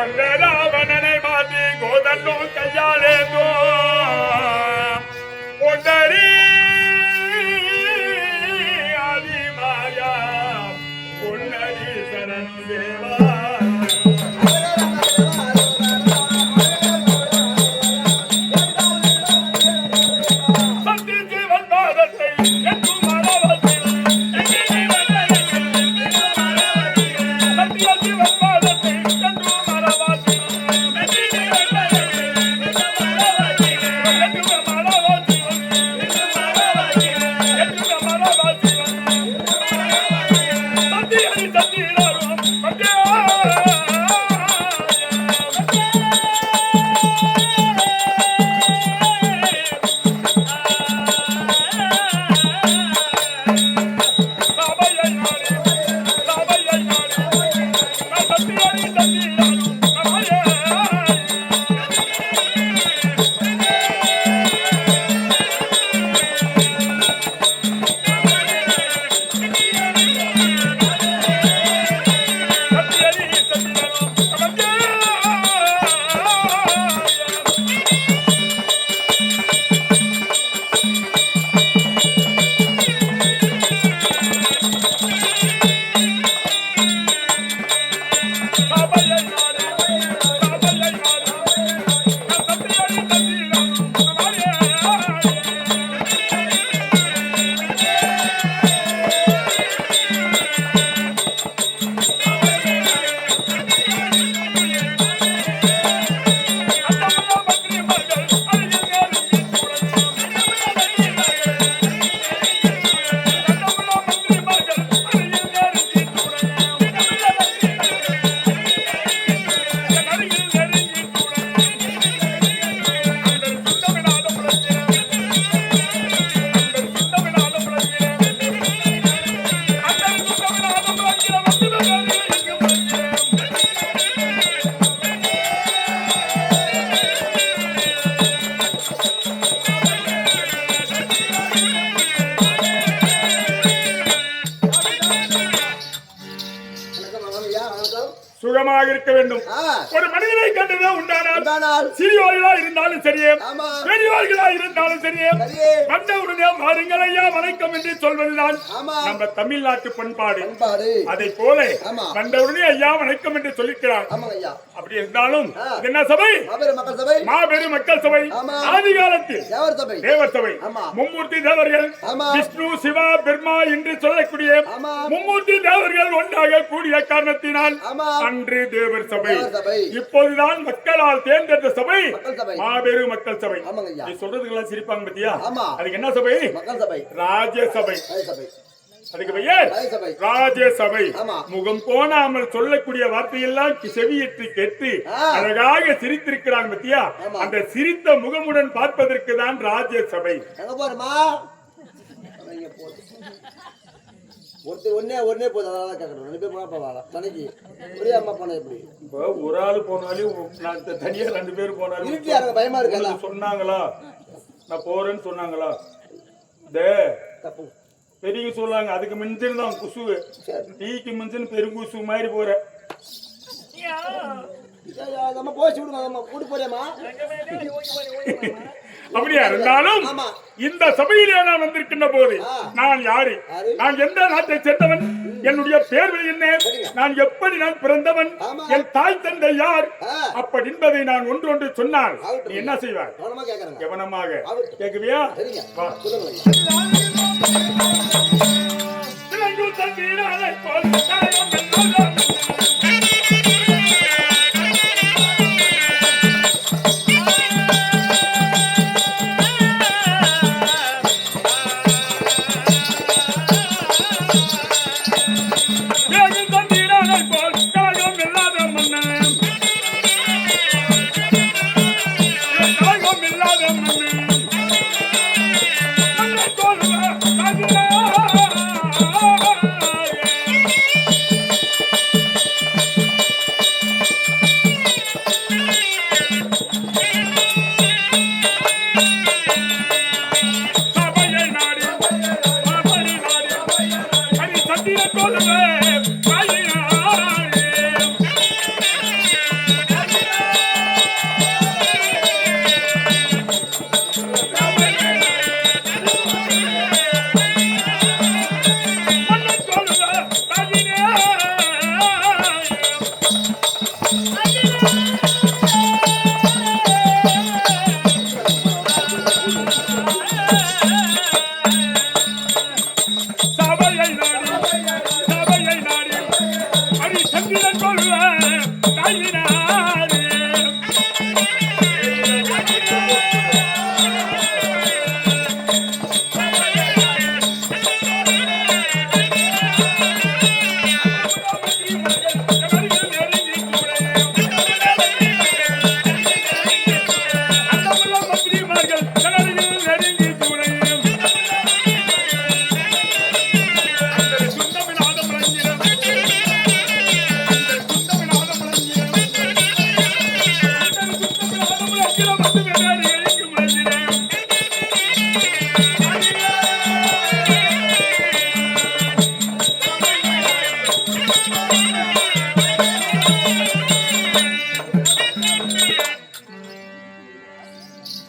அந்த ராவணனை மாற்றி கோதண்டோ கையாலேந்தோ பொன்னரி ஆதிமாயா பொன்னரி சரண் தேவா சுகமாக இருக்க வேண்டும். ஒரு மனிதனை கண்டதே உண்டானால் சிறியோர்களா இருந்தாலும் சரியே பெரியோர்களா இருந்தாலும் சரியே வந்தவுடனே வாருங்கள் ஐயா வணக்கம் என்று சொல்வதுதான் நம்ம தமிழ்நாட்டு பண்பாடு. அதை போல வந்தவுடனே ஐயா வணக்கம் என்று சொல்லிக்கிறார். அப்படி இருந்தாலும் என்ன சபை? மாபெரும் மக்கள் சபை. ஆதி காலத்தில் தேவர் சபை மும்மூர்த்தி தேவர்கள் விஷ்ணு சிவா பிரம்மா என்று சொல்லக்கூடிய மும்மூர்த்தி தேவர்கள் ஒன்றாக கூடிய காரணத்தினால் அன்று தேவர் சபை. இப்போதுதான் மக்களால் தேர்ந்தெடுத்த சபை மாபெரும் மக்கள் சபை. நீ சொல்றதுக்கெல்லாம் சிரிப்பாங்க பத்தியா? அதுக்கு என்ன சபை? ராஜ்யசபை. அதுக்கு பெயர் ராஜ்யசபை. முகம் கோணாமல் சொல்லக்கூடிய வார்த்தையெல்லாம் செவியிட்டு கேட்டு அழகாக சிரித்திருக்கிறாங்க பத்தியா? அந்த சிரித்த முகமுடன் பார்ப்பதற்கு தான் ராஜ்யசபை. ஒன்னே போதும். அதெல்லாம் கேட்கணும். 2 பேர் போனா போவாங்க. தனிக்கு ஒரே அம்மா போனா எப்படி? இப்போ ஒரு ஆள் போனாலும் நான் தனியா 2 பேர் போனாலும் இருட்டி யாருக்கு பயமா இருக்கல? சொன்னாங்களா நான் போறேன்னு சொன்னாங்களா? தப்பு பெரிய சொல்லாங்க. அதுக்கு மிஞ்சின்னு தான் குசு. டீக்கு மிஞ்சின்னு பெருங்குசு மாதிரி போற. நம்ம போச்சு விடுங்க. நம்ம கூட்டி போறேமா? அப்படியா இருந்தாலும் இந்த சபையிலே நான் வந்திருக்கின்ற போது நான் யாரு, நான் எந்த நாட்டை சேர்ந்தவன், என்னுடைய பேர் என்ன, நான் எப்படி நான் பிறந்தவன், என் தாய் தந்தை யார் அப்படி என்பதை நான் ஒன்று சொன்னால் நீ என்ன செய்வார்? கவனமாக கேட்குவியா?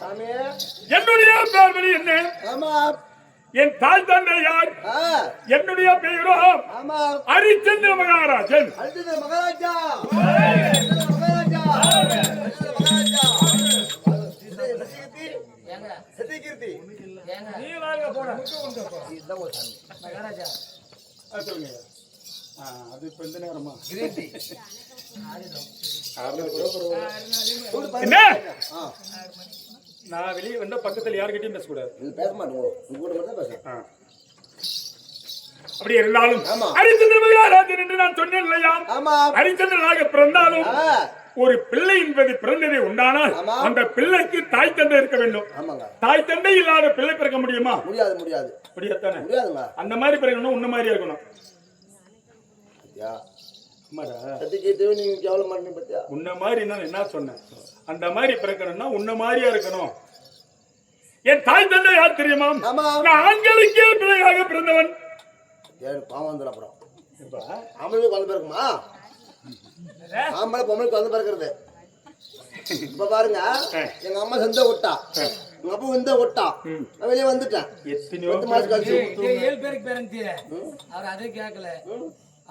சாமி என்னுடைய பேர்வழி என்ன? ஆமா என் தாய் தந்தை யார்? என்னுடைய பெயரோ ஆமா ஹரிச்சந்திர மகாராஜன். அடுத்தது மகாராஜா மகாராஜா மகாராஜா சத்தியகீர்த்தி மகாராஜா சொல்லுங்க. அது இப்ப இந்த நேரமா கிரீட்டி என்ன? நான் வெளியே வந்த பக்கத்துல யாருக்கிட்டையும் பேசக்கூடாது. இது பேச மாட்டோம் உங்க கூட மட்டும் பேசுறேன் அப்படி இருந்தாலும் ஆமா. ஹரிச்சந்திர மகாராஜன் என்று நான் சொன்னேன் இல்லையா? ஆமா ஹரிச்சந்திரனாக பிறந்தாலும் ஒரு பிள்ளை என்பது பிறந்ததே உண்டானால் ஆமா. அந்த பிள்ளைக்கு தாய் தந்தை இருக்க வேண்டும். ஆமாங்க தாய் தந்தை இல்லாத பிள்ளை பிறக்க முடியுமா? முடியாது முடியாது முடியாதானே? முடியாதுங்க அந்த மாதிரி பிறக்கணும், உன்ன மாதிரியா இருக்கணும். யா ஆமாடா, சத்தியகீர்த்தி நீங்க கேவலம் பண்ணி பத்தியா உன்ன மாதிரி நான் என்ன சொன்னேன்? அந்த மாதிரி பிறக்கணும்னா உன்ன மாதிரியா இருக்கணும். என் தாய் தந்தை யார் தெரியுமா? ஆமா நான் ஆண்களுக்கே பிள்ளையாக பிறந்தவன். ஏன் பாவம் வந்துடும் அப்புறம் ஆம்பளைக்கு வந்து பிறக்குமா ஆம்பளை பொம்பளைக்கு வந்து பிறக்கிறது இப்ப பாருங்க எங்க அம்மா செந்த விட்டா எங்க அப்பா இந்த விட்டா நான் வெளியே வந்துட்டேன் எத்தனையோ 10 மாசம் கழிச்சு 7 பேருக்கு பேரன் தீர அவர் அதே கேட்கல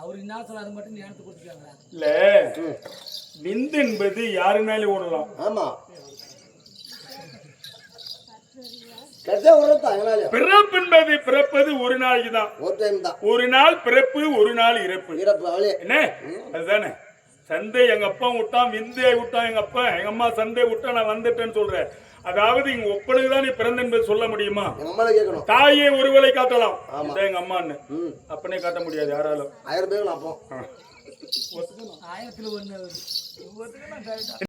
அவர் என்ன சொல்ல அது மட்டும் ஞானத்தை கொடுத்துருக்காங்க இல்ல, விந்து என்பது யாருனாலும் ஓடலாம். ஆமா கடைசியா உரத்தான் எங்கனாலயும் பிறப்பு என்பது பிறப்பது ஒரு நாளைக்கு தான். ஒரு டைம் தான் ஒரு நாள் பிறப்பு, ஒரு நாள் இறப்பு. இறப்பு அவளே என்ன? அதுதானே. சந்தை எங்க அப்பா விட்டான், விந்தையை விட்டான் எங்க அப்பா, எங்க அம்மா சந்தை விட்டா நான் வந்துட்டேன்னு சொல்றேன். அதாவது இங்க ஒப்பனுக்குதான் நீ பிறந்த என்பது சொல்ல முடியுமா? எங்க அம்மால கேட்கணும் தாயே ஒருவரை காட்டலாம், எங்க அம்மான்னு அப்பனே காட்ட முடியாது யாராலும். 1000 பேர் அப்போ 1000ல் 1